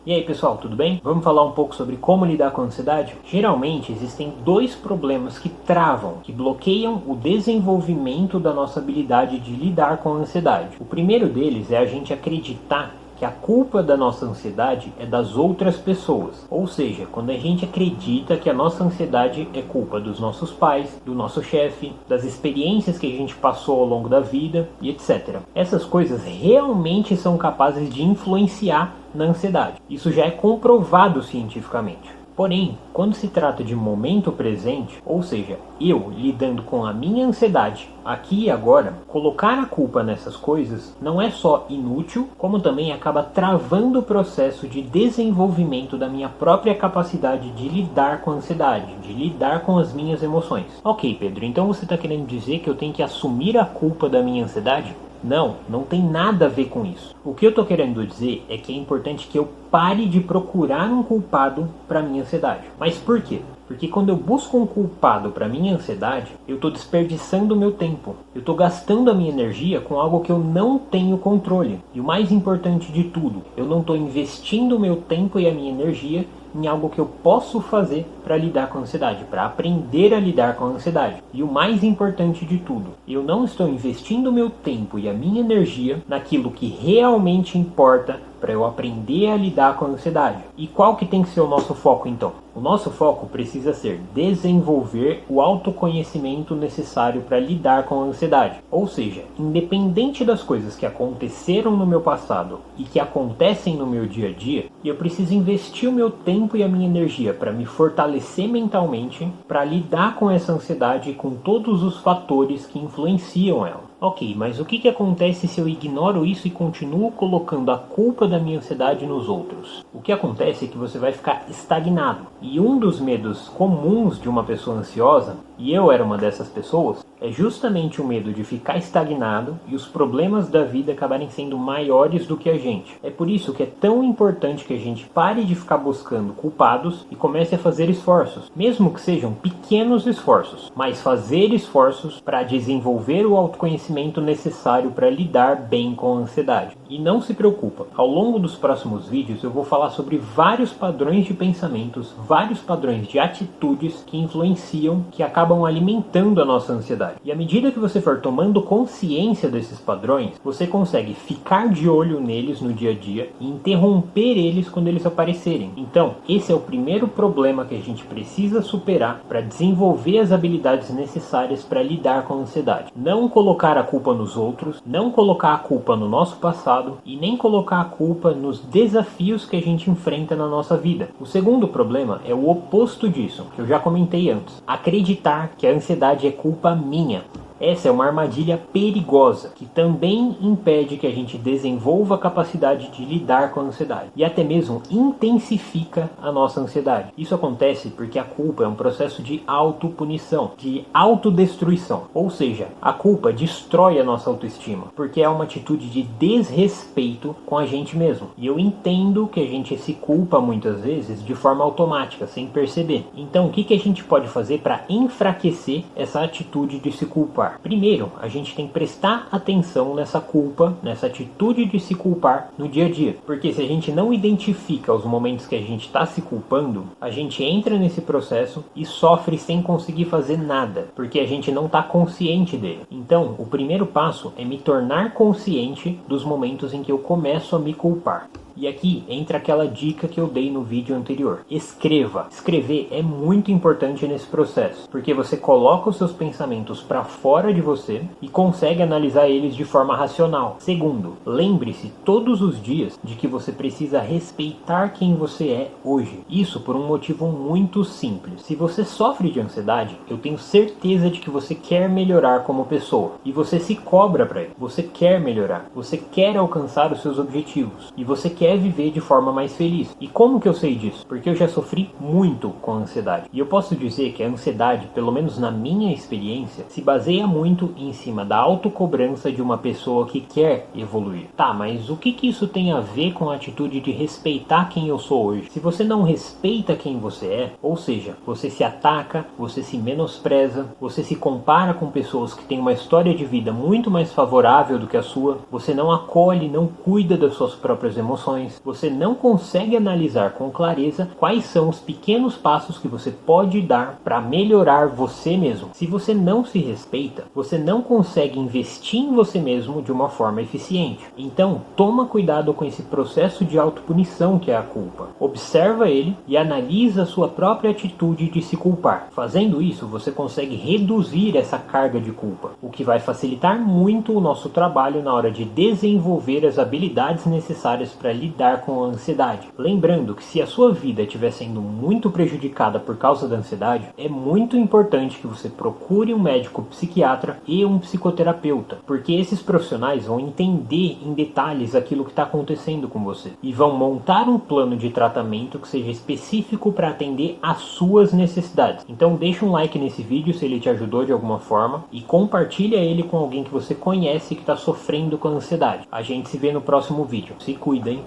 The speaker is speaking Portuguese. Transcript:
E aí pessoal, tudo bem? Vamos falar um pouco sobre como lidar com a ansiedade? Geralmente existem dois problemas que travam, que bloqueiam o desenvolvimento da nossa habilidade de lidar com a ansiedade. O primeiro deles é a gente acreditar que a culpa da nossa ansiedade é das outras pessoas. Ou seja, quando a gente acredita que a nossa ansiedade é culpa dos nossos pais, do nosso chefe, das experiências que a gente passou ao longo da vida e etc. Essas coisas realmente são capazes de influenciar na ansiedade. Isso já é comprovado cientificamente. Porém, quando se trata de momento presente, ou seja, eu lidando com a minha ansiedade aqui e agora, colocar a culpa nessas coisas não é só inútil, como também acaba travando o processo de desenvolvimento da minha própria capacidade de lidar com a ansiedade, de lidar com as minhas emoções. Ok, Pedro, então você está querendo dizer que eu tenho que assumir a culpa da minha ansiedade? Não, não tem nada a ver com isso. O que eu estou querendo dizer é que é importante que eu pare de procurar um culpado para minha ansiedade. Mas por quê? Porque quando eu busco um culpado para minha ansiedade, eu estou desperdiçando o meu tempo. Eu estou gastando a minha energia com algo que eu não tenho controle. E o mais importante de tudo, eu não estou investindo o meu tempo e a minha energia em algo que eu posso fazer para lidar com a ansiedade, para aprender a lidar com a ansiedade. E o mais importante de tudo, eu não estou investindo o meu tempo e a minha energia naquilo que realmente importa para eu aprender a lidar com a ansiedade. E qual que tem que ser o nosso foco então? O nosso foco precisa ser desenvolver o autoconhecimento necessário para lidar com a ansiedade. Ou seja, independente das coisas que aconteceram no meu passado e que acontecem no meu dia a dia, eu preciso investir o meu tempo e a minha energia para me fortalecer mentalmente, para lidar com essa ansiedade e com todos os fatores que influenciam ela. Ok, mas o que acontece se eu ignoro isso e continuo colocando a culpa da minha ansiedade nos outros? O que acontece é que você vai ficar estagnado. E um dos medos comuns de uma pessoa ansiosa, e eu era uma dessas pessoas, é justamente o medo de ficar estagnado e os problemas da vida acabarem sendo maiores do que a gente. É por isso que é tão importante que a gente pare de ficar buscando culpados e comece a fazer esforços, mesmo que sejam pequenos esforços, mas fazer esforços para desenvolver o autoconhecimento necessário para lidar bem com a ansiedade. E não se preocupa, ao longo dos próximos vídeos eu vou falar sobre vários padrões de pensamentos, vários padrões de atitudes que influenciam, que acabam alimentando a nossa ansiedade. E à medida que você for tomando consciência desses padrões, você consegue ficar de olho neles no dia a dia e interromper eles quando eles aparecerem. Então, esse é o primeiro problema que a gente precisa superar para desenvolver as habilidades necessárias para lidar com a ansiedade. Não colocar a culpa nos outros, não colocar a culpa no nosso passado e nem colocar a culpa nos desafios que a gente enfrenta na nossa vida. O segundo problema é o oposto disso, que eu já comentei antes. Acreditar que a ansiedade é culpa minha. Essa é uma armadilha perigosa, que também impede que a gente desenvolva a capacidade de lidar com a ansiedade. E até mesmo intensifica a nossa ansiedade. Isso acontece porque a culpa é um processo de autopunição, de autodestruição. Ou seja, a culpa destrói a nossa autoestima, porque é uma atitude de desrespeito com a gente mesmo. E eu entendo que a gente se culpa muitas vezes de forma automática, sem perceber. Então o que a gente pode fazer para enfraquecer essa atitude de se culpar? Primeiro, a gente tem que prestar atenção nessa culpa, nessa atitude de se culpar no dia a dia. Porque se a gente não identifica os momentos que a gente está se culpando, a gente entra nesse processo e sofre sem conseguir fazer nada, porque a gente não está consciente dele. Então, o primeiro passo é me tornar consciente dos momentos em que eu começo a me culpar. E aqui entra aquela dica que eu dei no vídeo anterior. Escreva. Escrever é muito importante nesse processo, porque você coloca os seus pensamentos para fora de você e consegue analisar eles de forma racional. Segundo, lembre-se todos os dias de que você precisa respeitar quem você é hoje. Isso por um motivo muito simples. Se você sofre de ansiedade, eu tenho certeza de que você quer melhorar como pessoa. E você se cobra para isso. Você quer melhorar. Você quer alcançar os seus objetivos. E você quer viver de forma mais feliz. E como que eu sei disso? Porque eu já sofri muito com a ansiedade. E eu posso dizer que a ansiedade, pelo menos na minha experiência, se baseia muito em cima da autocobrança de uma pessoa que quer evoluir. Tá, mas o que isso tem a ver com a atitude de respeitar quem eu sou hoje? Se você não respeita quem você é, ou seja, você se ataca, você se menospreza, você se compara com pessoas que têm uma história de vida muito mais favorável do que a sua, você não acolhe, não cuida das suas próprias emoções, situações, você não consegue analisar com clareza quais são os pequenos passos que você pode dar para melhorar você mesmo. Se você não se respeita, você não consegue investir em você mesmo de uma forma eficiente. Então, toma cuidado com esse processo de autopunição que é a culpa. Observa ele e analisa a sua própria atitude de se culpar. Fazendo isso, você consegue reduzir essa carga de culpa, o que vai facilitar muito o nosso trabalho na hora de desenvolver as habilidades necessárias para lidar com a ansiedade. Lembrando que se a sua vida estiver sendo muito prejudicada por causa da ansiedade, é muito importante que você procure um médico psiquiatra e um psicoterapeuta, porque esses profissionais vão entender em detalhes aquilo que está acontecendo com você e vão montar um plano de tratamento que seja específico para atender às suas necessidades. Então deixa um like nesse vídeo se ele te ajudou de alguma forma e compartilha ele com alguém que você conhece que está sofrendo com a ansiedade. A gente se vê no próximo vídeo. Se cuida, hein?